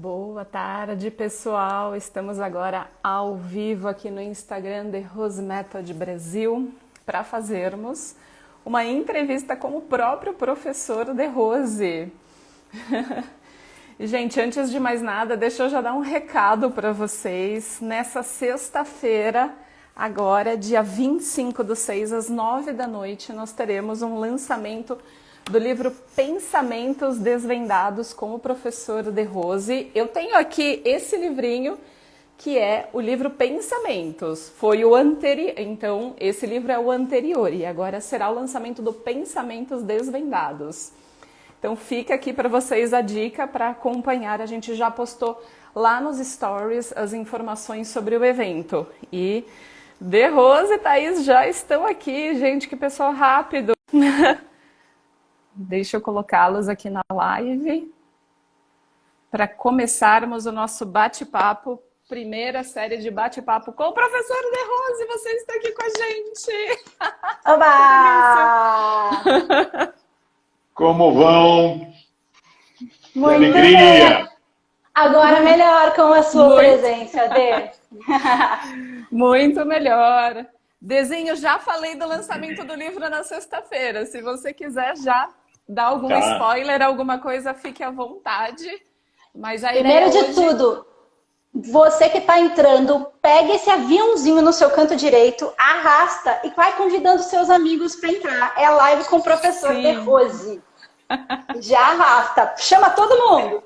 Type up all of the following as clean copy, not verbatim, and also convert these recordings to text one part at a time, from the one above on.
Boa tarde, pessoal. Estamos agora ao vivo aqui no Instagram de Rose Method Brasil para fazermos uma entrevista com o próprio professor de Rose. E, gente, antes de mais nada, deixa eu já dar um recado para vocês. Nessa sexta-feira, agora, dia 25/6, às 9 da noite, nós teremos um lançamento do livro Pensamentos Desvendados com o professor de Rose. Eu tenho aqui esse livrinho, que é o livro Pensamentos. Foi o anterior, então esse livro é o anterior e agora será o lançamento do Pensamentos Desvendados. Então fica aqui para vocês a dica para acompanhar. A gente já postou lá nos stories as informações sobre o evento. E de Rose e Thaís já estão aqui, gente, que pessoal rápido. Deixa eu colocá-los aqui na live para começarmos o nosso bate-papo, primeira série de bate-papo com o professor de Rose. Você está aqui com a gente. Oba! Como vão? Que Muito alegria! bem. Agora melhor com a sua presença, Dê. Muito melhor. Dezinho, já falei do lançamento do livro na sexta-feira. Se você quiser já dar algum spoiler, alguma coisa, fique à vontade. Mas a Primeiro de hoje... tudo, você que está entrando, pega esse aviãozinho no seu canto direito, arrasta e vai convidando seus amigos para entrar. É a live com o professor de Rose. Já arrasta. Chama todo mundo.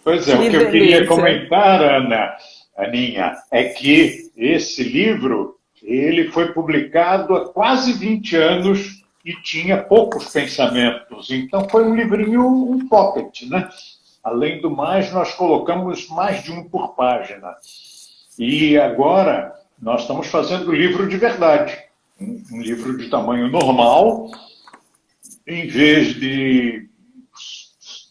Pois é, o que eu queria comentar, Aninha, é que esse livro, ele foi publicado há quase 20 anos e tinha poucos pensamentos. Então foi um livrinho, um pocket, né? Além do mais, nós colocamos mais de um por página. E agora nós estamos fazendo o livro de verdade. Um livro de tamanho normal, em vez de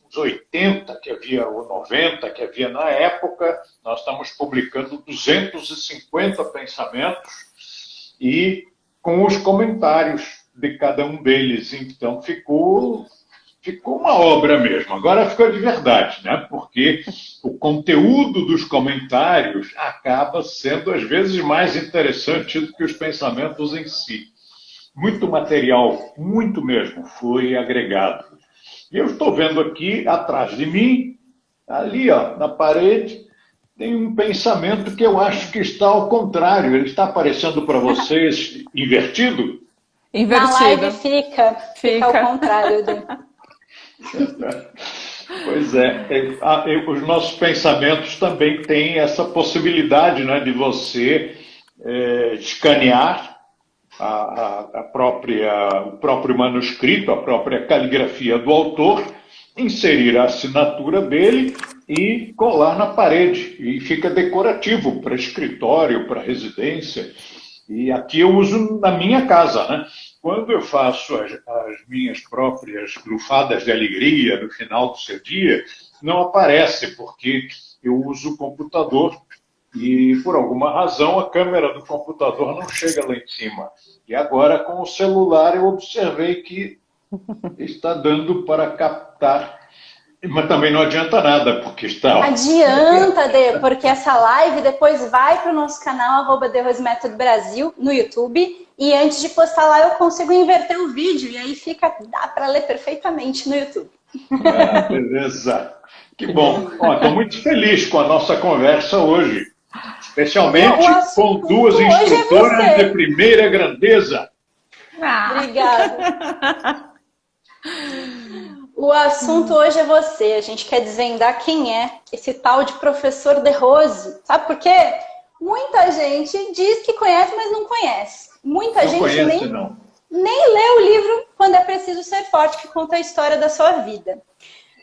os 80 que havia, ou 90 que havia na época, nós estamos publicando 250 pensamentos e com os comentários de cada um deles. Então ficou uma obra mesmo. Agora ficou de verdade, né? Porque o conteúdo dos comentários acaba sendo, às vezes, mais interessante do que os pensamentos em si. Muito material, muito mesmo, foi agregado. E eu estou vendo aqui, atrás de mim, ali, ó, na parede, tem um pensamento que eu acho que está ao contrário. Ele está aparecendo para vocês invertido? Invertido. Na live fica ao contrário. Pois é. Os nossos pensamentos também têm essa possibilidade, né, de você escanear o próprio manuscrito, a própria caligrafia do autor, inserir a assinatura dele e colar na parede. E fica decorativo para escritório, para residência. E aqui eu uso na minha casa, né? Quando eu faço as minhas próprias lufadas de alegria no final do seu dia, não aparece, porque eu uso o computador e, por alguma razão, a câmera do computador não chega lá em cima. E agora, com o celular, eu observei que está dando para captar. Mas também não adianta nada, porque está... Adianta, Dê, porque essa live depois vai para o nosso canal, @TheRoseMethodBrasil, no YouTube. E antes de postar lá, eu consigo inverter o vídeo. E aí dá para ler perfeitamente no YouTube. Ah, beleza. Que bom. Estou muito feliz com a nossa conversa hoje. Especialmente com duas instrutoras de primeira grandeza. Obrigada. O assunto hoje é você. A gente quer desvendar quem é esse tal de professor de Rose. Sabe por quê? Muita gente diz que conhece, mas não conhece. Muita gente nem lê o livro Quando é Preciso Ser Forte, que conta a história da sua vida.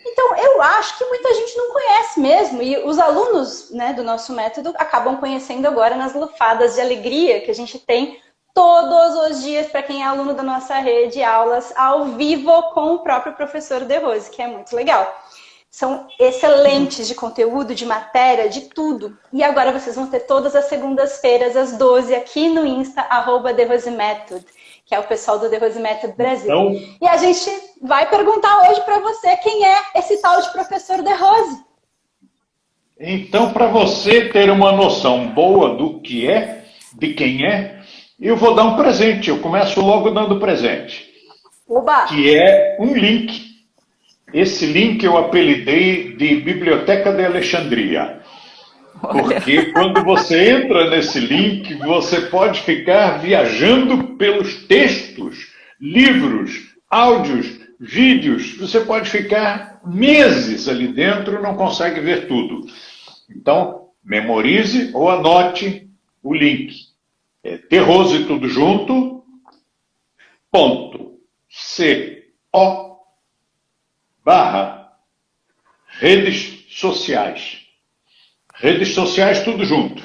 Então, eu acho que muita gente não conhece mesmo. E os alunos, né, do nosso método acabam conhecendo agora nas lufadas de alegria que a gente tem todos os dias para quem é aluno da nossa rede, aulas ao vivo com o próprio professor de Rose, que é muito legal. São excelentes de conteúdo, de matéria, de tudo. E agora vocês vão ter todas as segundas-feiras, às 12, aqui no Insta, @TheRoseMethod. que é o pessoal do The Rose Method Brasil. Então, e a gente vai perguntar hoje para você quem é esse tal de professor De Rose. Então, para você ter uma noção boa do que é, de quem é, eu vou dar um presente. Eu começo logo dando presente. Oba! Que é um link. Esse link eu apelidei de Biblioteca de Alexandria. Porque quando você entra nesse link, você pode ficar viajando pelos textos, livros, áudios, vídeos. Você pode ficar meses ali dentro e não consegue ver tudo. Então, memorize ou anote o link. É Terrose tudo junto, .co barra redes sociais. Redes sociais tudo junto.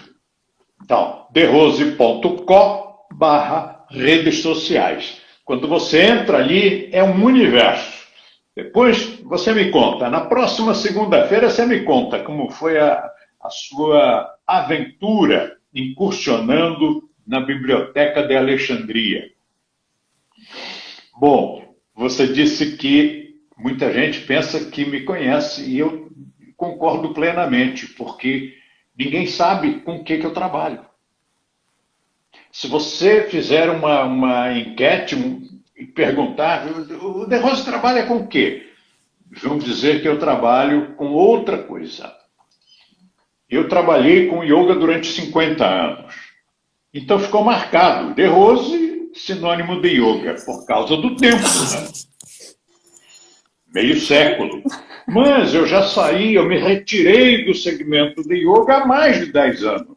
Então, derrose.co barra redes sociais. Quando você entra ali, é um universo. Depois você me conta. Na próxima segunda-feira você me conta como foi a sua aventura incursionando na Biblioteca de Alexandria. Bom, você disse que muita gente pensa que me conhece e eu concordo plenamente, porque ninguém sabe com o que eu trabalho. Se você fizer uma enquete e perguntar, o De Rose trabalha com o quê? Vão dizer que eu trabalho com outra coisa. Eu trabalhei com yoga durante 50 anos. Então ficou marcado, De Rose, sinônimo de yoga, por causa do tempo, né? Meio século. Mas eu já saí, eu me retirei do segmento de yoga há mais de 10 anos.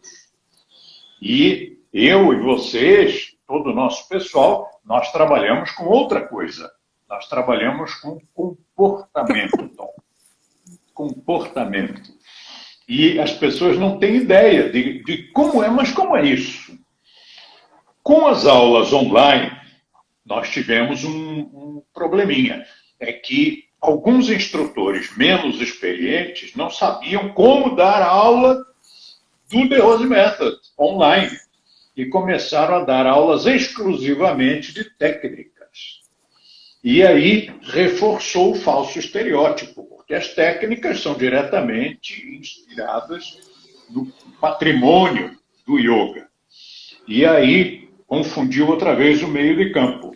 E eu e vocês, todo o nosso pessoal, nós trabalhamos com outra coisa. Nós trabalhamos com comportamento, Tom. Comportamento. E as pessoas não têm ideia de como é, mas como é isso? Com as aulas online, nós tivemos um probleminha. É que alguns instrutores menos experientes não sabiam como dar aula do The Rose Method online e começaram a dar aulas exclusivamente de técnicas. E aí reforçou o falso estereótipo, porque as técnicas são diretamente inspiradas no patrimônio do yoga. E aí confundiu outra vez o meio de campo.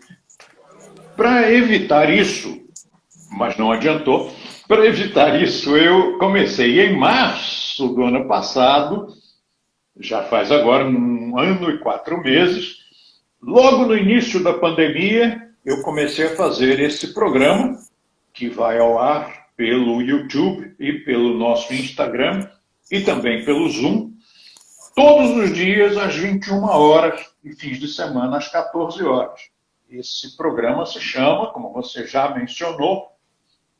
Para evitar isso, mas não adiantou. Para evitar isso, eu comecei em março do ano passado, já faz agora 1 ano e 4 meses, logo no início da pandemia, eu comecei a fazer esse programa, que vai ao ar pelo YouTube e pelo nosso Instagram, e também pelo Zoom, todos os dias às 21 horas e fins de semana às 14 horas. Esse programa se chama, como você já mencionou,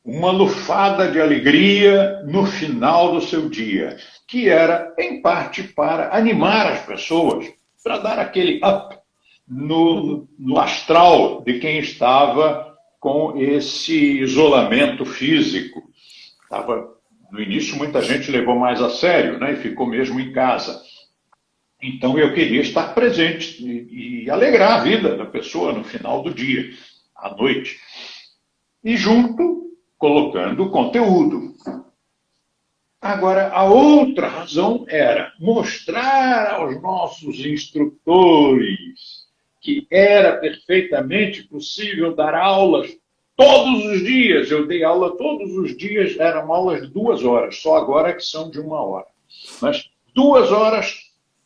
Uma Lufada de Alegria no Final do Seu Dia, que era, em parte, para animar as pessoas, para dar aquele up no astral de quem estava com esse isolamento físico. No início, muita gente levou mais a sério, né, e ficou mesmo em casa. Então, eu queria estar presente e alegrar a vida da pessoa no final do dia, à noite. E junto, colocando conteúdo. Agora, a outra razão era mostrar aos nossos instrutores que era perfeitamente possível dar aulas todos os dias. Eu dei aula todos os dias, eram aulas de 2 horas, só agora que são de 1 hora. Mas 2 horas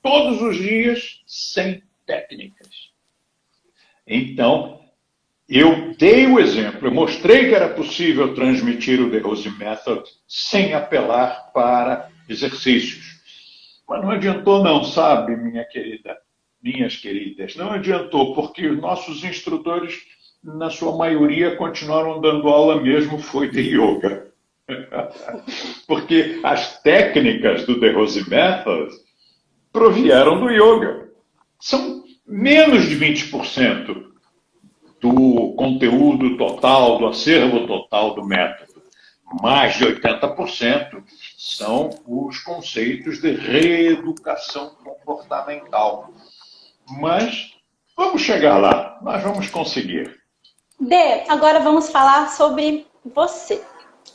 todos os dias, sem técnicas. Então, eu dei o exemplo, eu mostrei que era possível transmitir o The Rose Method sem apelar para exercícios. Mas não adiantou não, sabe, minhas queridas, não adiantou, porque os nossos instrutores, na sua maioria, continuaram dando aula mesmo, foi de yoga. Porque as técnicas do The Rose Method provieram do yoga. São menos de 20% do conteúdo total, do acervo total do método. Mais de 80% são os conceitos de reeducação comportamental. Mas Vamos chegar lá, nós vamos conseguir. Dê, agora vamos falar sobre você.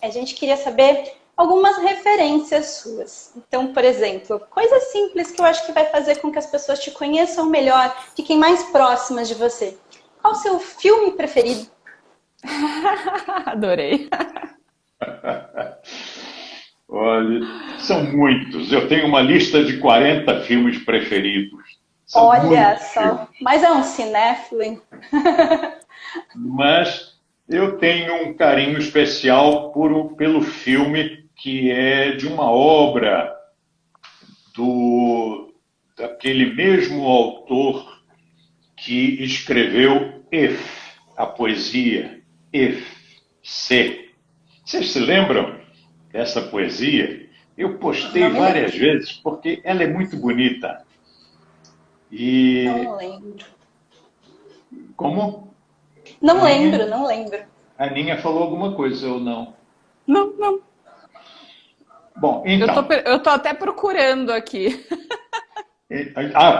A gente queria saber algumas referências suas. Então, por exemplo, coisas simples que eu acho que vai fazer com que as pessoas te conheçam melhor, fiquem mais próximas de você. Qual o seu filme preferido? Adorei. Olha, são muitos. Eu tenho uma lista de 40 filmes preferidos. São Olha muitos só, filmes. mas é um cinéfilo, hein? Mas eu tenho um carinho especial pelo filme que é de uma obra daquele mesmo autor que escreveu If, a poesia If, Se. Vocês se lembram dessa poesia? Eu postei Não me várias lembro. vezes porque ela é muito bonita. E Não lembro. como Não a lembro, Aninha, não lembro. a Aninha falou alguma coisa ou não? Não, não. Bom, Eu tô, então, eu tô até procurando aqui.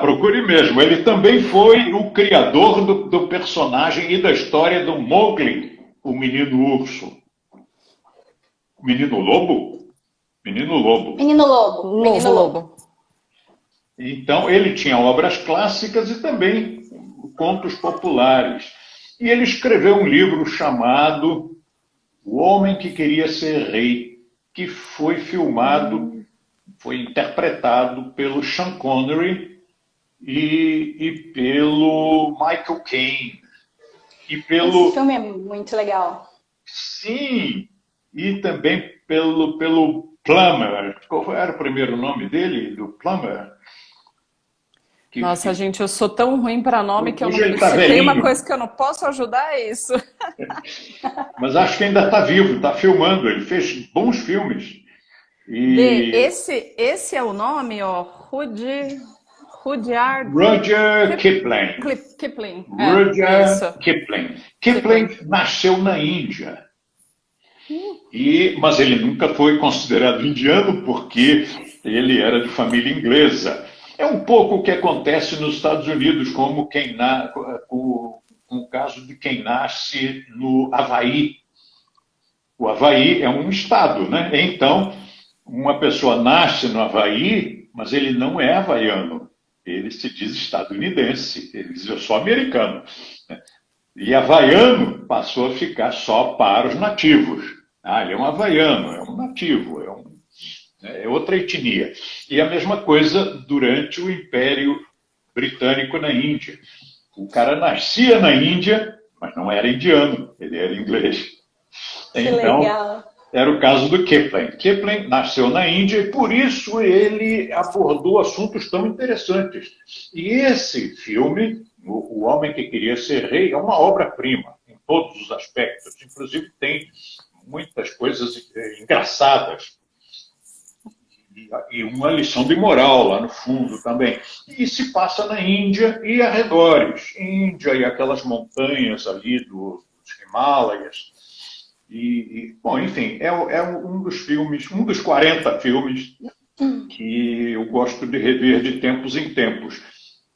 procure mesmo. Ele também foi o criador do personagem e da história do Mowgli, o menino urso. Menino lobo? Menino lobo. Menino Lobo. Lobo, Menino Lobo. lobo. Então, ele tinha obras clássicas e também contos populares. E ele escreveu um livro chamado O Homem que Queria Ser Rei, que foi filmado, foi interpretado pelo Sean Connery e pelo Michael Caine. E Esse pelo. filme é muito legal. Sim! E também pelo Plummer. Qual era o primeiro nome dele, do Plummer? Nossa, gente, eu sou tão ruim para nome que eu Hoje não. ele está Se tem uma velhinho, coisa que eu não posso ajudar, é isso. mas acho que ainda está vivo, está filmando. Ele fez bons filmes. E Esse é o nome, ó. Rudyard Roger Kipling. Kipling. Roger Isso. Kipling. Kipling nasceu na Índia. Mas ele nunca foi considerado indiano porque ele era de família inglesa. É um pouco o que acontece nos Estados Unidos, como com o caso de quem nasce no Havaí. O Havaí é um estado, né? Então, uma pessoa nasce no Havaí, mas ele não é havaiano. Ele se diz estadunidense. Ele diz, eu sou americano. E havaiano passou a ficar só para os nativos. Ele é um havaiano, é um nativo, é outra etnia. E a mesma coisa durante o Império Britânico na Índia. O cara nascia na Índia, mas não era indiano, ele era inglês. Que Então, legal. era o caso do Kipling. Kipling nasceu na Índia e por isso ele abordou assuntos tão interessantes. E esse filme, O Homem que Queria Ser Rei, é uma obra-prima em todos os aspectos. Inclusive tem muitas coisas engraçadas e uma lição de moral lá no fundo também. E se passa na Índia e arredores. Índia e aquelas montanhas ali dos Himalaias. Bom, enfim, é um dos filmes, um dos 40 filmes que eu gosto de rever de tempos em tempos.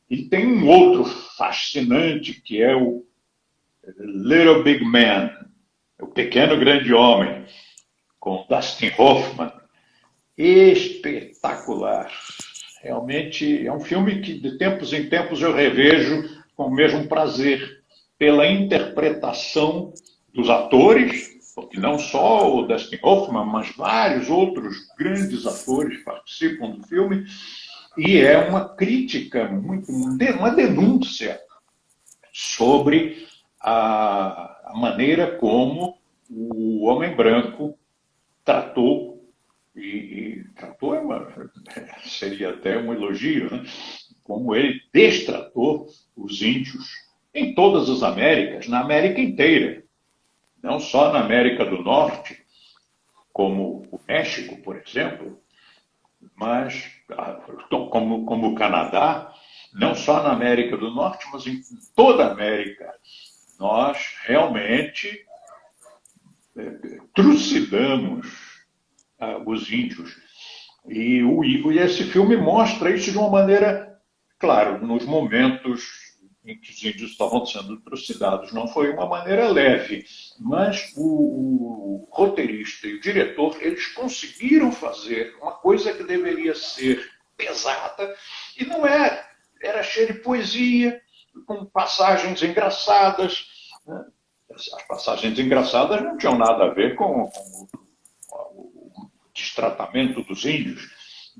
E tem um outro fascinante que é o Little Big Man, o Pequeno Grande Homem, com Dustin Hoffman. Espetacular. Realmente é um filme que de tempos em tempos eu revejo com o mesmo prazer, pela interpretação dos atores, porque não só o Dustin Hoffman, mas vários outros grandes atores participam do filme, e é uma crítica, uma denúncia sobre a maneira como o homem branco tratou, e tratou seria até um elogio, né? Como ele destratou os índios em todas as Américas, na América inteira, não só na América do Norte, como o México, por exemplo, mas como o Canadá, não só na América do Norte, mas em toda a América. Nós realmente trucidamos os índios. E esse filme mostra isso de uma maneira, claro, nos momentos em que os índios estavam sendo trucidados. Não foi uma maneira leve, mas o roteirista e o diretor, eles conseguiram fazer uma coisa que deveria ser pesada, e não era. Era cheia de poesia, com passagens engraçadas, né? As passagens engraçadas não tinham nada a ver com o destratamento dos índios,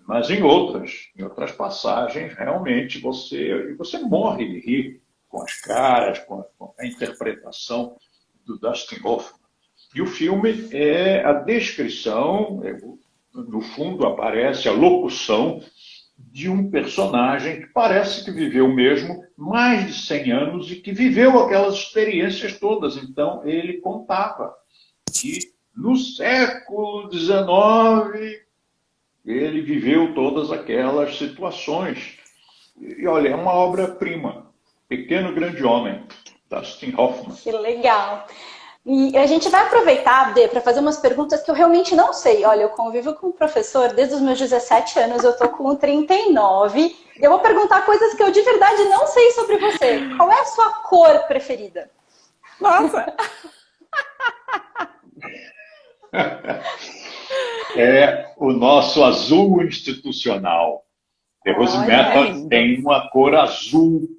mas em outras passagens, realmente, você morre de rir com as caras, com a interpretação do Dustin Hoffman. E o filme é a descrição, no fundo aparece a locução de um personagem que parece que viveu mesmo mais de 100 anos e que viveu aquelas experiências todas. Então, ele contava que no século XIX ele viveu todas aquelas situações. E olha, é uma obra-prima. Pequeno Grande Homem, Dustin Hoffman. Que legal. E a gente vai aproveitar, Dê, para fazer umas perguntas que eu realmente não sei. Olha, eu convivo com o professor desde os meus 17 anos, eu estou com 39. Eu vou perguntar coisas que eu de verdade não sei sobre você. Qual é a sua cor preferida? Nossa! É o nosso azul institucional. The Rose Method tem uma cor azul,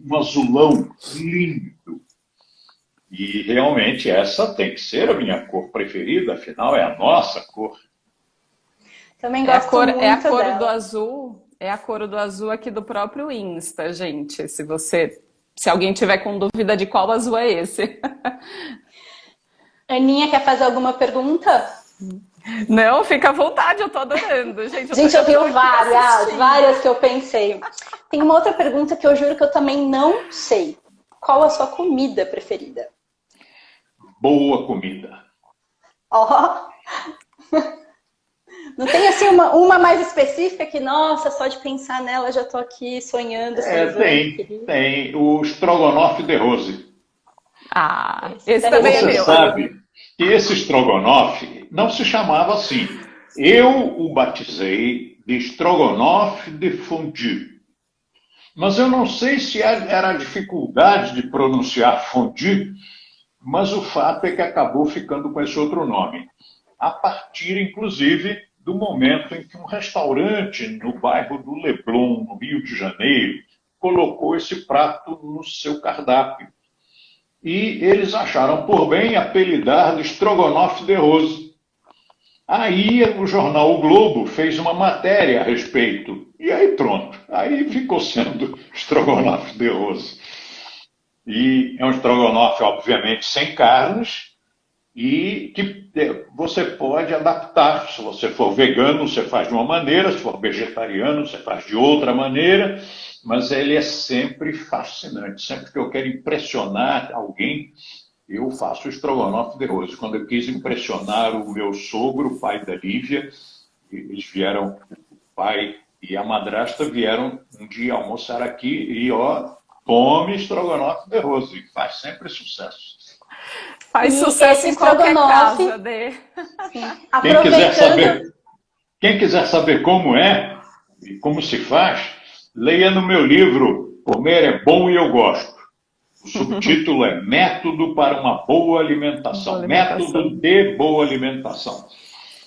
um azulão lindo. E realmente essa tem que ser a minha cor preferida, afinal é a nossa cor. Também gosto muito É a cor dela. do azul, é a cor do azul aqui do próprio Insta, gente. Se alguém tiver com dúvida de qual azul é esse. Aninha, quer fazer alguma pergunta? Não, fica à vontade, eu tô adorando. Gente, eu tenho várias que eu pensei. Tem uma outra pergunta que eu juro que eu também não sei. Qual a sua comida preferida? Boa comida. Ó! Não tem assim uma mais específica que, nossa, só de pensar nela já tô aqui sonhando. Tem. O estrogonofe de Rose. Ah, esse também é meu. Você sabe que esse estrogonofe não se chamava assim. Eu o batizei de estrogonofe de fondue. Mas eu não sei se era a dificuldade de pronunciar fondue, mas o fato é que acabou ficando com esse outro nome. A partir, inclusive, do momento em que um restaurante no bairro do Leblon, no Rio de Janeiro, colocou esse prato no seu cardápio. E eles acharam por bem apelidar de estrogonofe de Rose. Aí o jornal O Globo fez uma matéria a respeito. E aí pronto. Aí ficou sendo estrogonofe de Rose. E é um estrogonofe, obviamente, sem carnes e que você pode adaptar. Se você for vegano, você faz de uma maneira. Se for vegetariano, você faz de outra maneira. Mas ele é sempre fascinante. Sempre que eu quero impressionar alguém, eu faço o estrogonofe de Rose. Quando eu quis impressionar o meu sogro, o pai da Lívia, eles vieram, o pai e a madrasta vieram um dia almoçar aqui e, come estrogonofe de Rose. Faz sempre sucesso. Faz sucesso em qualquer casa, Dê. Quem quiser saber como é e como se faz, leia no meu livro Comer é Bom e Eu Gosto. O subtítulo é Método para uma Boa Alimentação. Método de Boa Alimentação.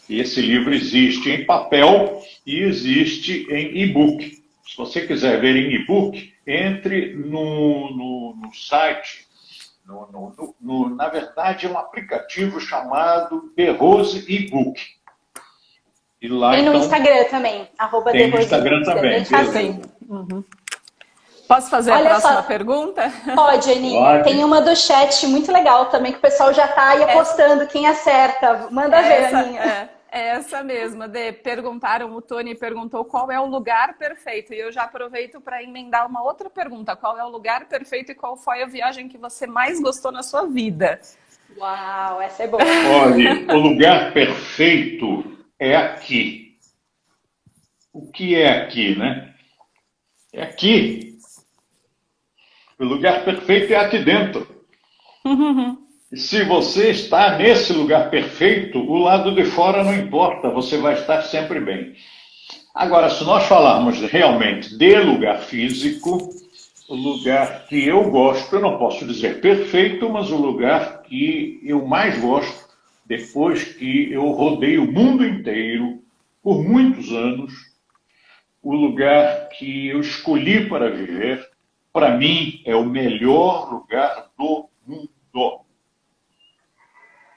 E esse livro existe em papel e existe em e-book. Se você quiser ver em e-book, entre no site. Na verdade, é um aplicativo chamado The Rose e-book. E lá, no Instagram também. Tem no Instagram também. Posso fazer a próxima pergunta? Pode, Aninha. Pode. Tem uma do chat muito legal também, que o pessoal já está aí apostando quem acerta. Manda ver, Aninha. É essa mesma. O Tony perguntou qual é o lugar perfeito. E eu já aproveito para emendar uma outra pergunta. Qual é o lugar perfeito e qual foi a viagem que você mais gostou na sua vida? Uau, essa é boa. Olha, o lugar perfeito é aqui. O que é aqui, né? É aqui. O lugar perfeito é aqui dentro. E se você está nesse lugar perfeito, o lado de fora não importa, você vai estar sempre bem. Agora, se nós falarmos realmente de lugar físico, o lugar que eu gosto, eu não posso dizer perfeito, mas o lugar que eu mais gosto, depois que eu rodei o mundo inteiro por muitos anos, o lugar que eu escolhi para viver, para mim, é o melhor lugar do mundo.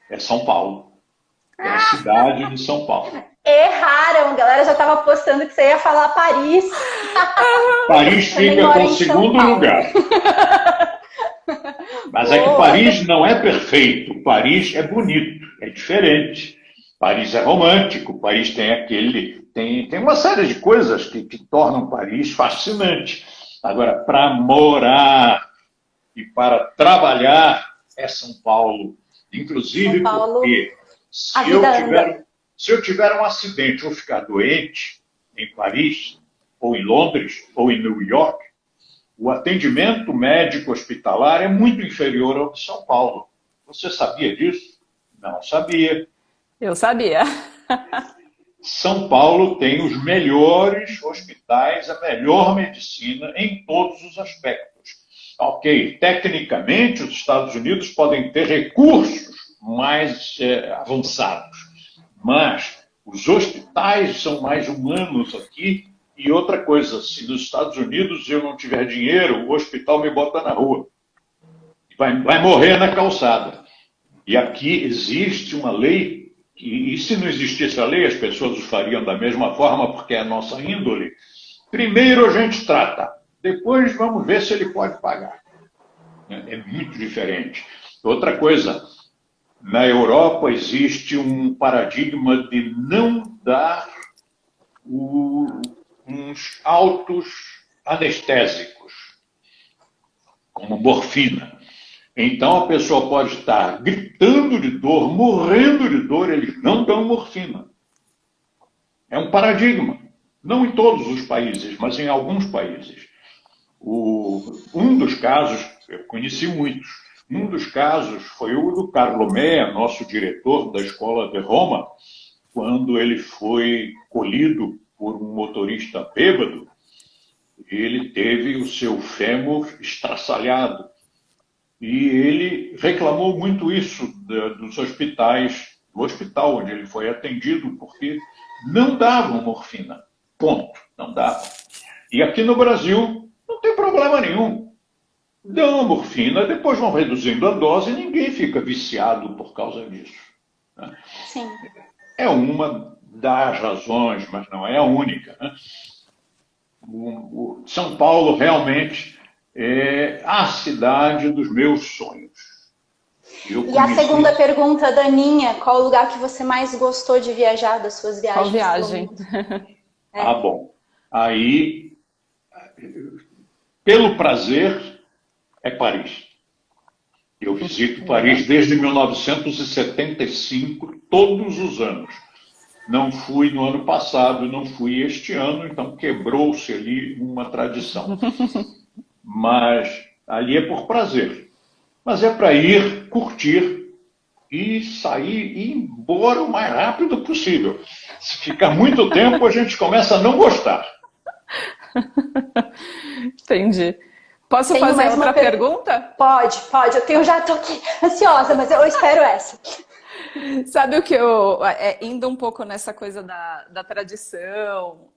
É São Paulo. É a cidade de São Paulo. Erraram, a galera já estava apostando que você ia falar Paris. Paris fica com o segundo lugar. Mas é que Paris não é perfeito. Paris é bonito, é diferente. Paris é romântico, Paris tem tem uma série de coisas que tornam Paris fascinante. Agora, para morar e para trabalhar é São Paulo. Inclusive São Paulo, porque se eu tiver um acidente ou ficar doente em Paris, ou em Londres, ou em New York, o atendimento médico hospitalar é muito inferior ao de São Paulo. Você sabia disso? Não sabia. Eu sabia. São Paulo tem os melhores hospitais, a melhor medicina em todos os aspectos. Ok, tecnicamente os Estados Unidos podem ter recursos mais avançados, mas os hospitais são mais humanos aqui. E outra coisa, se nos Estados Unidos eu não tiver dinheiro, o hospital me bota na rua. Vai morrer na calçada. E aqui existe uma lei, e se não existisse a lei, as pessoas o fariam da mesma forma, porque é a nossa índole. Primeiro a gente trata, depois vamos ver se ele pode pagar. É muito diferente. Outra coisa, na Europa existe um paradigma de não dar uns altos anestésicos, como morfina. Então a pessoa pode estar gritando de dor, morrendo de dor, eles não dão morfina. É um paradigma. Não em todos os países, mas em alguns países. Um dos casos, eu conheci muitos, um dos casos foi o do Carlo Mea, nosso diretor da Escola de Roma, quando ele foi colhido por um motorista bêbado, ele teve o seu fêmur estraçalhado. E ele reclamou muito isso dos hospitais, do hospital onde ele foi atendido, porque não davam morfina. Ponto. Não davam. E aqui no Brasil não tem problema nenhum. Dão a morfina, depois vão reduzindo a dose e ninguém fica viciado por causa disso. Né? Sim. É uma das razões, mas não é a única. Né? O São Paulo realmente é a cidade dos meus sonhos. E a segunda pergunta, Daninha, qual o lugar que você mais gostou de viajar, das suas viagens? Qual viagem? Ah, bom. Aí, pelo prazer, é Paris. Eu visito Paris desde 1975, todos os anos. Não fui no ano passado, não fui este ano, então quebrou-se ali uma tradição. Mas ali é por prazer. Mas é para ir, curtir e sair e ir embora o mais rápido possível. Se ficar muito tempo, a gente começa a não gostar. Entendi. Posso fazer outra pergunta? Pode. Eu já estou aqui ansiosa, mas eu espero essa. Sabe o que indo um pouco nessa coisa da tradição,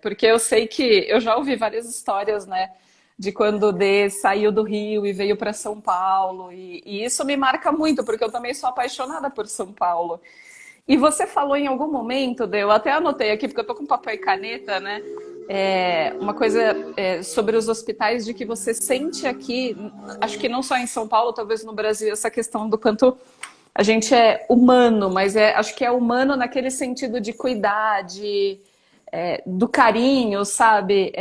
porque eu sei que eu já ouvi várias histórias, né, de quando o Dê saiu do Rio e veio para São Paulo, e isso me marca muito, porque eu também sou apaixonada por São Paulo. E você falou em algum momento, Dê, eu até anotei aqui, porque eu tô com papel e caneta, né, uma coisa sobre os hospitais, de que você sente aqui, acho que não só em São Paulo, talvez no Brasil, essa questão do quanto a gente é humano, mas acho que é humano naquele sentido de cuidar, do carinho, sabe?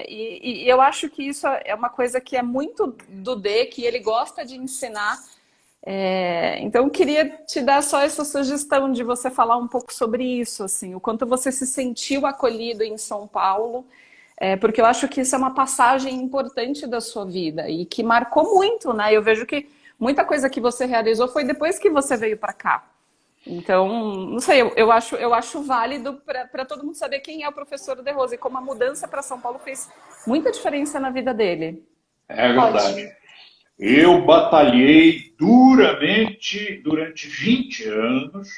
E eu acho que isso é uma coisa que é muito do Dê, que ele gosta de ensinar. Então, eu queria te dar só essa sugestão de você falar um pouco sobre isso, assim, o quanto você se sentiu acolhido em São Paulo, porque eu acho que isso é uma passagem importante da sua vida e que marcou muito, né? Eu vejo que muita coisa que você realizou foi depois que você veio para cá. Então, não sei, eu acho válido para todo mundo saber quem é o professor De Rose e como a mudança para São Paulo fez muita diferença na vida dele. É verdade. Ótimo. Eu batalhei duramente durante 20 anos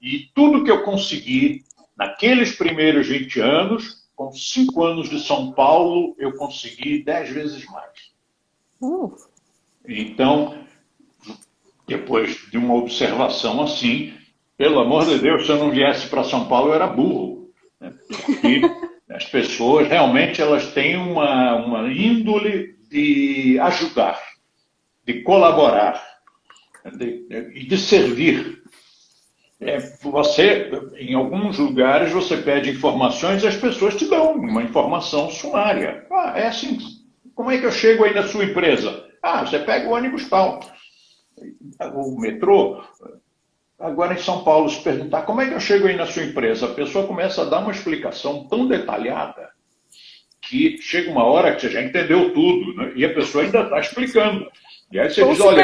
e tudo que eu consegui naqueles primeiros 20 anos, com 5 anos de São Paulo, eu consegui 10 vezes mais. Então, depois de uma observação assim, pelo amor de Deus, se eu não viesse para São Paulo, eu era burro. Né? Porque as pessoas realmente elas têm uma índole de ajudar, de colaborar e de servir. Você, em alguns lugares, você pede informações e as pessoas te dão uma informação sumária. É assim. Como é que eu chego aí na sua empresa? Você pega o ônibus tal. O metrô. Agora, em São Paulo, se perguntar como é que eu chego aí na sua empresa, a pessoa começa a dar uma explicação tão detalhada que chega uma hora que você já entendeu tudo, né? E a pessoa ainda está explicando. E aí você diz, olha,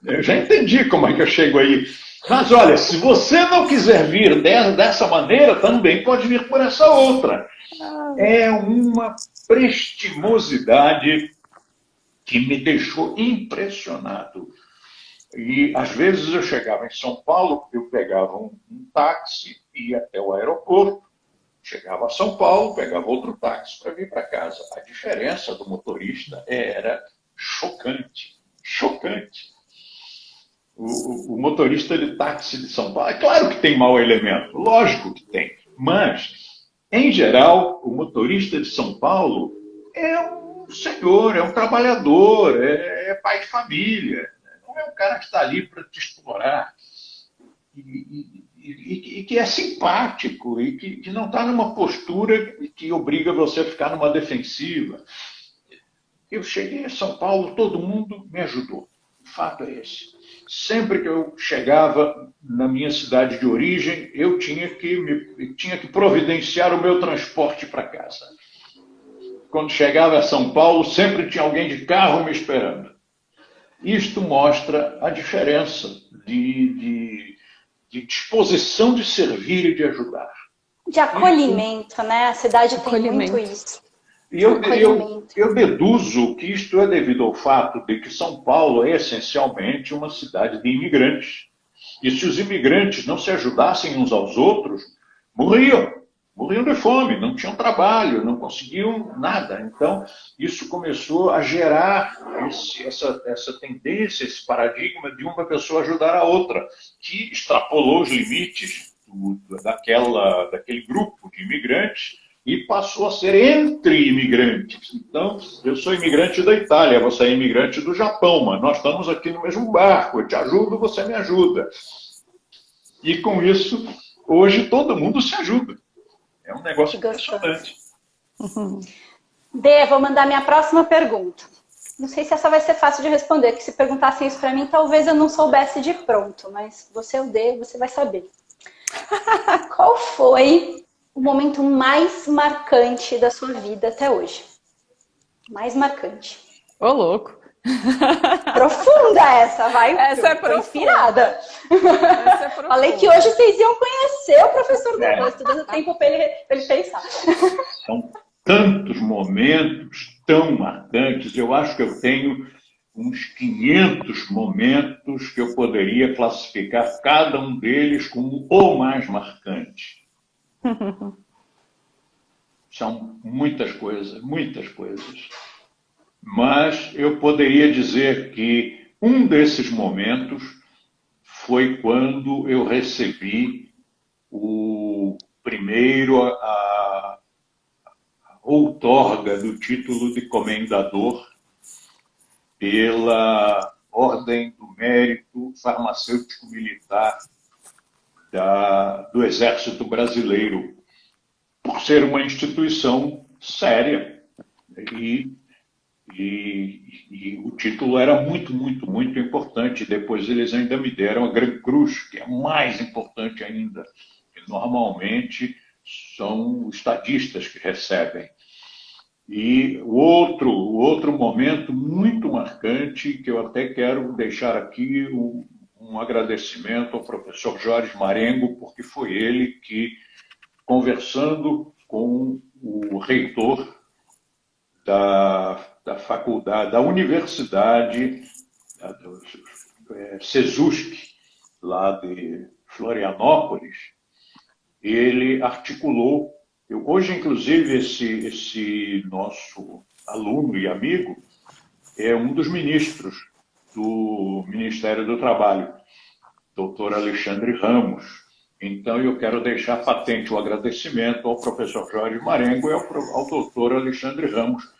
eu já entendi como é que eu chego aí. Mas olha, se você não quiser vir dessa maneira, também pode vir por essa outra. É uma prestimosidade que me deixou impressionado. E às vezes eu chegava em São Paulo, eu pegava um táxi, ia até o aeroporto, chegava a São Paulo, pegava outro táxi para vir para casa. A diferença do motorista era chocante, chocante. O motorista de táxi de São Paulo, é claro que tem mau elemento, lógico que tem, mas, em geral, o motorista de São Paulo é um senhor, é um trabalhador, é pai de família, não é um cara que está ali para te explorar. E que é simpático e que não está numa postura que obriga você a ficar numa defensiva. Eu cheguei em São Paulo, todo mundo me ajudou. O fato é esse. Sempre que eu chegava na minha cidade de origem, eu tinha que providenciar o meu transporte para casa. Quando chegava a São Paulo, sempre tinha alguém de carro me esperando. Isto mostra a diferença de disposição de servir e de ajudar. De acolhimento, né? A cidade tem muito isso. E eu deduzo que isto é devido ao fato de que São Paulo é essencialmente uma cidade de imigrantes. E se os imigrantes não se ajudassem uns aos outros, morriam de fome, não tinham trabalho, não conseguiam nada. Então, isso começou a gerar essa tendência, esse paradigma de uma pessoa ajudar a outra, que extrapolou os limites daquele grupo de imigrantes e passou a ser entre imigrantes. Então, eu sou imigrante da Itália, você é imigrante do Japão, mas nós estamos aqui no mesmo barco, eu te ajudo, você me ajuda. E com isso, hoje todo mundo se ajuda. É um negócio impressionante. Dê, vou mandar minha próxima pergunta. Não sei se essa vai ser fácil de responder, porque se perguntassem isso para mim, talvez eu não soubesse de pronto, mas você é o Dê, você vai saber. Qual foi o momento mais marcante da sua vida até hoje? Mais marcante. Ô, louco. Profunda essa, vai. Essa é profunda. Inspirada. Essa é profunda. Falei que hoje vocês iam conhecer o professor Deus, tô dando tempo para ele pensar. São tantos momentos tão marcantes. Eu acho que eu tenho uns 500 momentos que eu poderia classificar cada um deles como o mais marcante. São muitas coisas, muitas coisas. Mas eu poderia dizer que um desses momentos foi quando eu recebi a outorga do título de comendador pela Ordem do Mérito Farmacêutico Militar do Exército Brasileiro, por ser uma instituição séria. E o título era muito, muito, muito importante. Depois eles ainda me deram a Gran Cruz, que é mais importante ainda. Que normalmente são os estadistas que recebem. E o outro momento muito marcante, que eu até quero deixar aqui um agradecimento ao professor Jorge Marengo, porque foi ele que, conversando com o reitor da faculdade, da universidade, do SESUSC, lá de Florianópolis. Ele articulou, hoje inclusive esse nosso aluno e amigo é um dos ministros do Ministério do Trabalho, doutor Alexandre Ramos. Então, eu quero deixar patente o agradecimento ao professor Jorge Marengo e ao doutor Alexandre Ramos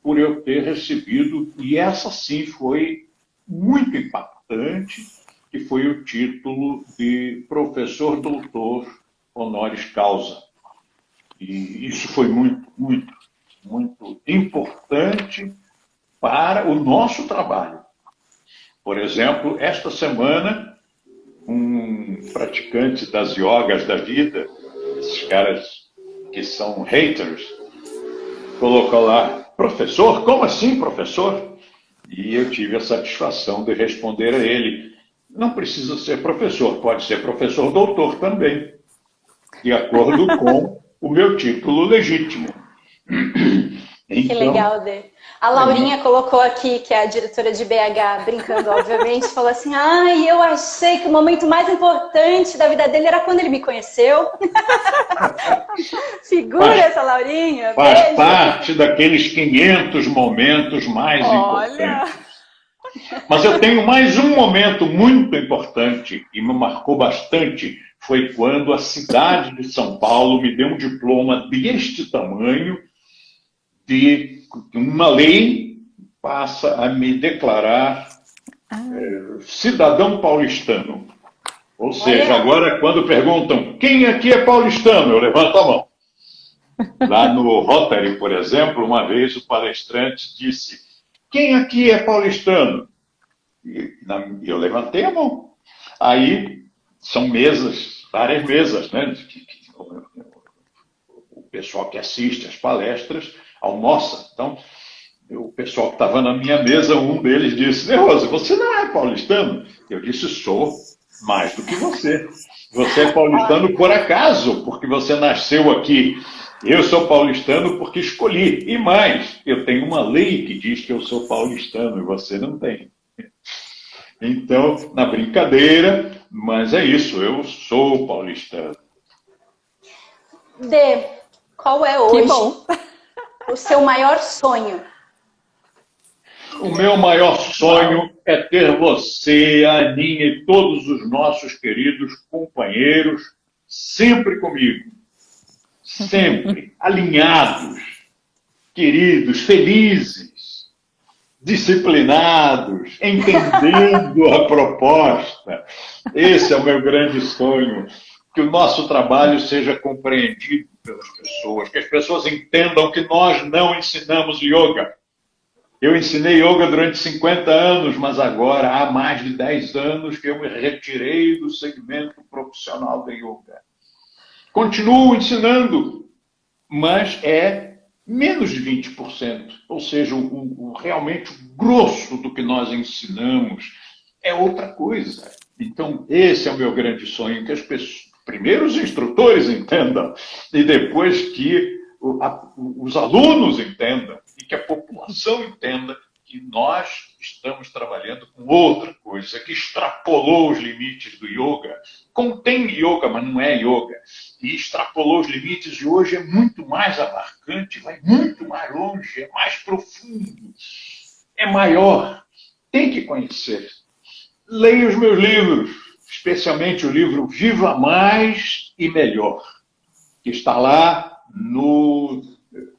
por eu ter recebido, e essa sim foi muito impactante, que foi o título de professor doutor honoris causa. E isso foi muito, muito, muito importante para o nosso trabalho. Por exemplo, esta semana, um praticante das yogas da vida, esses caras que são haters, colocou lá, professor? Como assim, professor? E eu tive a satisfação de responder a ele, não precisa ser professor, pode ser professor doutor também, de acordo com o meu título legítimo. Que legal, Dê. A Laurinha colocou aqui, que é a diretora de BH, brincando, obviamente, falou assim, eu achei que o momento mais importante da vida dele era quando ele me conheceu. Segura essa Laurinha. Faz beijo. parte daqueles 500 momentos mais importantes. Mas eu tenho mais um momento muito importante e me marcou bastante, foi quando a cidade de São Paulo me deu um diploma deste tamanho, de uma lei passa a me declarar cidadão paulistano. Ou seja, agora quando perguntam quem aqui é paulistano, eu levanto a mão. Lá no Rotary, por exemplo, uma vez o palestrante disse, quem aqui é paulistano? E eu levantei a mão. Aí são mesas, várias mesas, né? O pessoal que assiste às palestras almoça. Então, o pessoal que estava na minha mesa, um deles disse, Nerose, você não é paulistano? Eu disse, sou mais do que você. Você é paulistano por acaso, porque você nasceu aqui. Eu sou paulistano porque escolhi. E mais, eu tenho uma lei que diz que eu sou paulistano e você não tem. Então, na brincadeira, mas é isso, eu sou paulistano. Dê, qual é hoje o seu maior sonho? O meu maior sonho é ter você, a Aninha e todos os nossos queridos companheiros sempre comigo. Sempre alinhados, queridos, felizes, disciplinados, entendendo a proposta. Esse é o meu grande sonho. Que o nosso trabalho seja compreendido pelas pessoas, que as pessoas entendam que nós não ensinamos yoga. Eu ensinei yoga durante 50 anos, mas agora há mais de 10 anos que eu me retirei do segmento profissional da yoga. Continuo ensinando, mas é menos de 20%. Ou seja, realmente o grosso do que nós ensinamos é outra coisa. Então, esse é o meu grande sonho, que as pessoas, primeiro os instrutores entendam, e depois que os alunos entendam, e que a população entenda que nós estamos trabalhando com outra coisa, que extrapolou os limites do yoga. Contém yoga, mas não é yoga. E extrapolou os limites e hoje é muito mais abarcante, vai muito mais longe, é mais profundo, é maior. Tem que conhecer. Leia os meus livros, especialmente o livro Viva Mais e Melhor, que está lá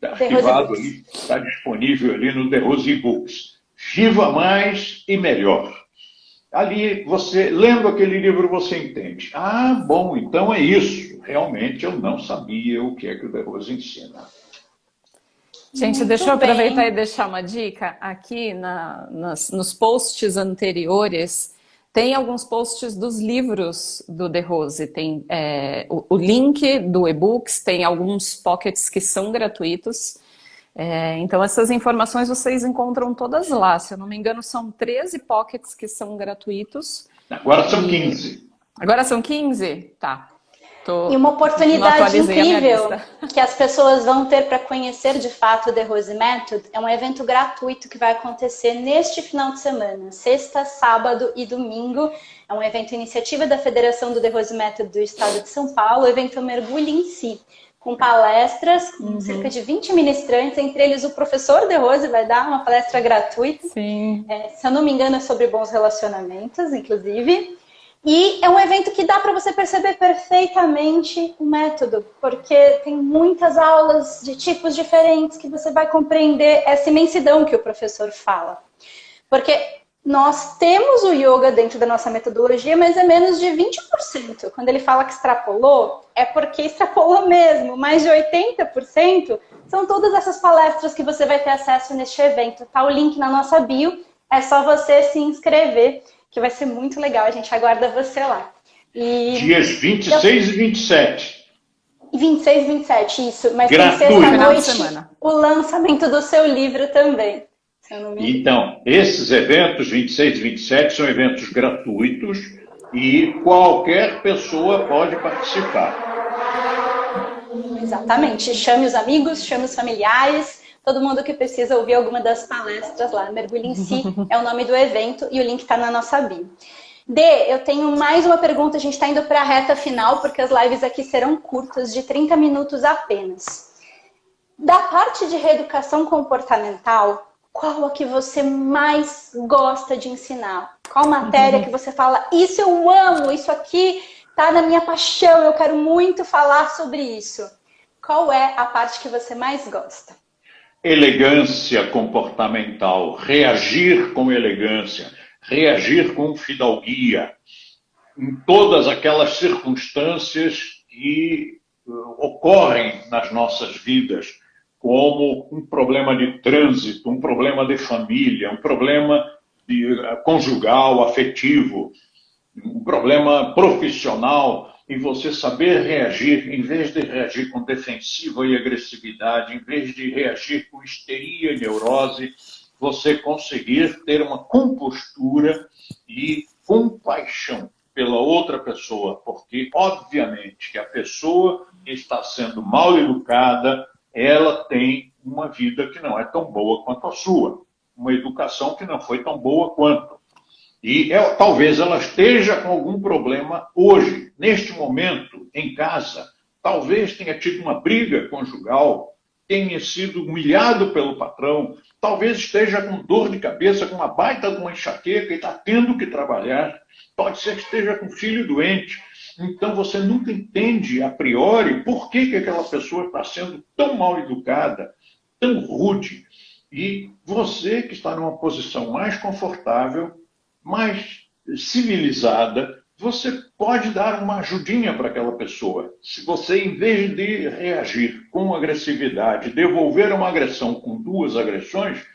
arquivado ali, está disponível ali no The Rose Books. Viva Mais e Melhor. Ali, lendo aquele livro, você entende. Ah, bom, então é isso. Realmente eu não sabia o que é que o The Rose ensina. Gente, deixa eu aproveitar e deixar uma dica. Aqui nos posts anteriores, tem alguns posts dos livros do The Rose. Tem o link do e-books, tem alguns pockets que são gratuitos. Então, essas informações vocês encontram todas lá. Se eu não me engano, são 13 pockets que são gratuitos. Agora são 15. Agora são 15? Tá. E uma oportunidade incrível lista. que as pessoas vão ter para conhecer de fato o The Rose Method é um evento gratuito que vai acontecer neste final de semana, sexta, sábado e domingo. É um evento iniciativa da Federação do The Rose Method do Estado de São Paulo. O evento mergulha em si, com palestras, com cerca de 20 ministrantes, entre eles o professor De Rose vai dar uma palestra gratuita. Sim. Se eu não me engano, é sobre bons relacionamentos, inclusive. E é um evento que dá para você perceber perfeitamente o método, porque tem muitas aulas de tipos diferentes que você vai compreender essa imensidão que o professor fala. Porque nós temos o yoga dentro da nossa metodologia, mas é menos de 20%. Quando ele fala que extrapolou, é porque extrapolou mesmo. Mais de 80% são todas essas palestras que você vai ter acesso neste evento. Tá o link na nossa bio, é só você se inscrever, que vai ser muito legal. A gente aguarda você lá. Dias 26 e 27. 26 e 27, isso. Mas gratuito. Tem sexta-noite o lançamento do seu livro também. Então, esses eventos, 26 e 27, são eventos gratuitos e qualquer pessoa pode participar. Exatamente. Chame os amigos, chame os familiares, todo mundo que precisa ouvir alguma das palestras lá. Mergulhe em Si é o nome do evento e o link está na nossa bio. Dê, eu tenho mais uma pergunta. A gente está indo para a reta final, porque as lives aqui serão curtas, de 30 minutos apenas. Da parte de reeducação comportamental, qual a que você mais gosta de ensinar? Qual matéria que você fala, isso eu amo, isso aqui tá na minha paixão, eu quero muito falar sobre isso. Qual é a parte que você mais gosta? Elegância comportamental, reagir com elegância, reagir com fidalguia, em todas aquelas circunstâncias que ocorrem nas nossas vidas, como um problema de trânsito, um problema de família, um problema conjugal, afetivo, um problema profissional, e você saber reagir, em vez de reagir com defensiva e agressividade, em vez de reagir com histeria e neurose, você conseguir ter uma compostura e compaixão pela outra pessoa, porque, obviamente, que a pessoa que está sendo mal educada, ela tem uma vida que não é tão boa quanto a sua, uma educação que não foi tão boa quanto. E talvez ela esteja com algum problema hoje, neste momento, em casa. Talvez tenha tido uma briga conjugal, tenha sido humilhado pelo patrão, talvez esteja com dor de cabeça, com uma baita de uma enxaqueca e está tendo que trabalhar. Pode ser que esteja com filho doente. Então você nunca entende a priori por que aquela pessoa está sendo tão mal educada, tão rude. E você que está numa posição mais confortável, mais civilizada, você pode dar uma ajudinha para aquela pessoa. Se você, em vez de reagir com agressividade, devolver uma agressão com duas agressões,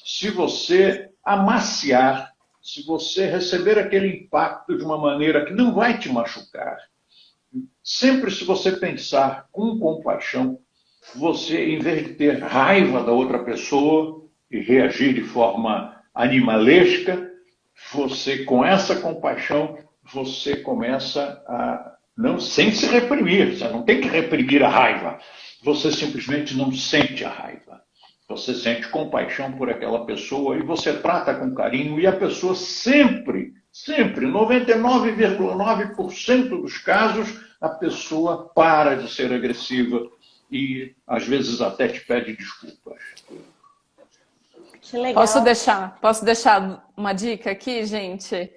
se você amaciar, se você receber aquele impacto de uma maneira que não vai te machucar, sempre se você pensar com compaixão, você, em vez de ter raiva da outra pessoa e reagir de forma animalesca, você, com essa compaixão, você começa a, não, sem se reprimir, você não tem que reprimir a raiva, você simplesmente não sente a raiva. Você sente compaixão por aquela pessoa e você trata com carinho e a pessoa sempre, 99,9% dos casos, a pessoa para de ser agressiva e às vezes até te pede desculpas. Que legal. Posso deixar uma dica aqui, gente?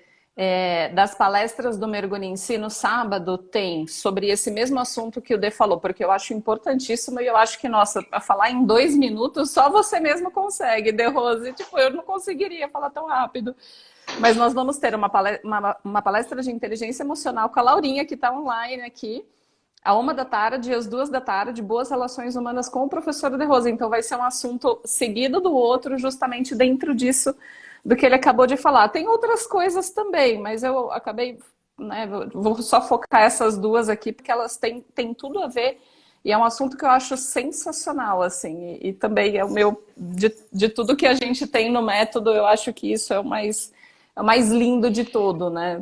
Das palestras do Mergulho em Si, no sábado, tem sobre esse mesmo assunto que o Dê falou, porque eu acho importantíssimo e eu acho que, nossa, para falar em 2 minutos, só você mesmo consegue, Dê Rose. Tipo, eu não conseguiria falar tão rápido. Mas nós vamos ter uma palestra de inteligência emocional com a Laurinha, que está online aqui, à 13h e às 14h, boas relações humanas com o professor De Rose. Então vai ser um assunto seguido do outro, justamente dentro disso, do que ele acabou de falar. Tem outras coisas também, mas eu acabei, né, vou só focar essas duas aqui, porque elas têm tudo a ver, e é um assunto que eu acho sensacional, assim, e também é o meu, de tudo que a gente tem no método, eu acho que isso é o mais lindo de tudo, né?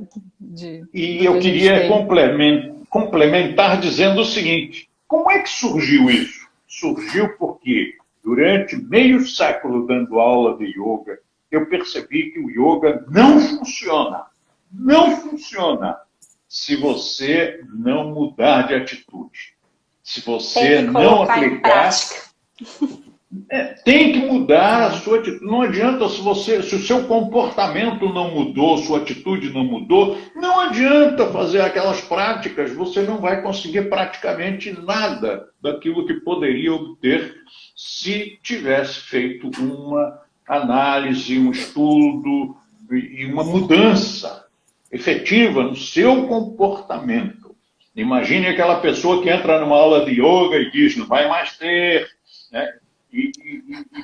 E eu queria complementar dizendo o seguinte: como é que surgiu isso? Surgiu porque, durante meio século dando aula de yoga, eu percebi que o yoga não funciona. Não funciona se você não mudar de atitude. Se você não aplicar... Tem que mudar a sua atitude. Não adianta se o seu comportamento não mudou, sua atitude não mudou, não adianta fazer aquelas práticas, você não vai conseguir praticamente nada daquilo que poderia obter se tivesse feito uma análise, um estudo e uma mudança efetiva no seu comportamento. Imagine aquela pessoa que entra numa aula de yoga e diz, não vai mais ter, né? E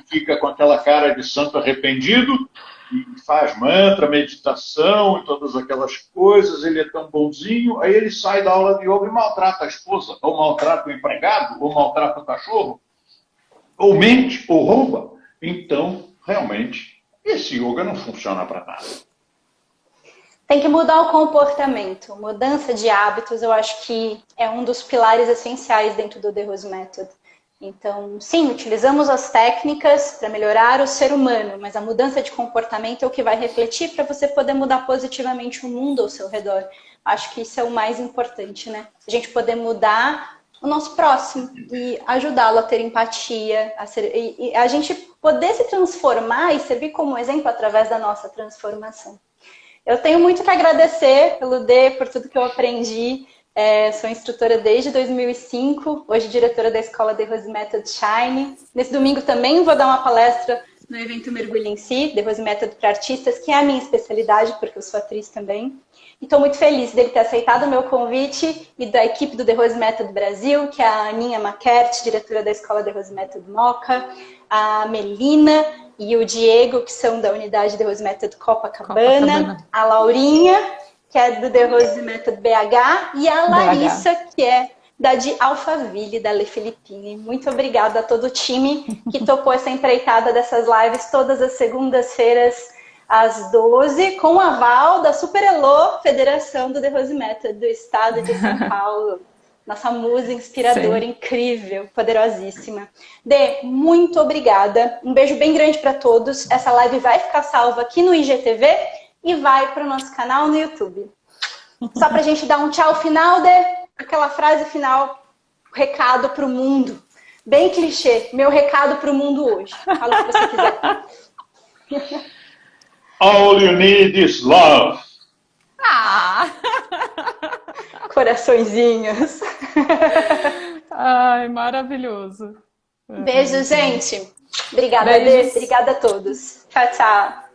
fica com aquela cara de santo arrependido, e faz mantra, meditação e todas aquelas coisas, ele é tão bonzinho, aí ele sai da aula de yoga e maltrata a esposa, ou maltrata o empregado, ou maltrata o cachorro, ou mente, ou rouba. Então, realmente, esse yoga não funciona para nada. Tem que mudar o comportamento. Mudança de hábitos, eu acho que é um dos pilares essenciais dentro do The Rose Method. Então, sim, utilizamos as técnicas para melhorar o ser humano, mas a mudança de comportamento é o que vai refletir para você poder mudar positivamente o mundo ao seu redor. Acho que isso é o mais importante, né? A gente poder mudar o nosso próximo e ajudá-lo a ter empatia, e a gente poder se transformar e servir como exemplo através da nossa transformação. Eu tenho muito que agradecer pelo D, por tudo que eu aprendi. Sou instrutora desde 2005, hoje diretora da escola The Rose Method Shine. Nesse domingo também vou dar uma palestra no evento Mergulho em Si, The Rose Method para artistas, que é a minha especialidade, porque eu sou atriz também. E estou muito feliz dele ter aceitado o meu convite e da equipe do The Rose Method Brasil, que é a Aninha Maquert, diretora da escola The Rose Method Moca, a Melina e o Diego, que são da unidade The Rose Method Copacabana, a Laurinha, que é do The Rose Method BH, e a Larissa, que é da de Alphaville, da Le Filippine. Muito obrigada a todo o time que topou essa empreitada dessas lives todas as segundas-feiras, às 12, com o aval da Super Elo, Federação do The Rose Method, do estado de São Paulo. Nossa musa inspiradora, sim, incrível, poderosíssima. Dê, muito obrigada. Um beijo bem grande para todos. Essa live vai ficar salva aqui no IGTV e vai para o nosso canal no YouTube. Só para a gente dar um tchau final, Dê, aquela frase final, recado para o mundo. Bem clichê, meu recado para o mundo hoje. Fala o que você quiser. All you need is love. Coraçõezinhos. Ai, maravilhoso. Beijo, gente. Obrigada, Dê. Obrigada a todos. Tchau, tchau.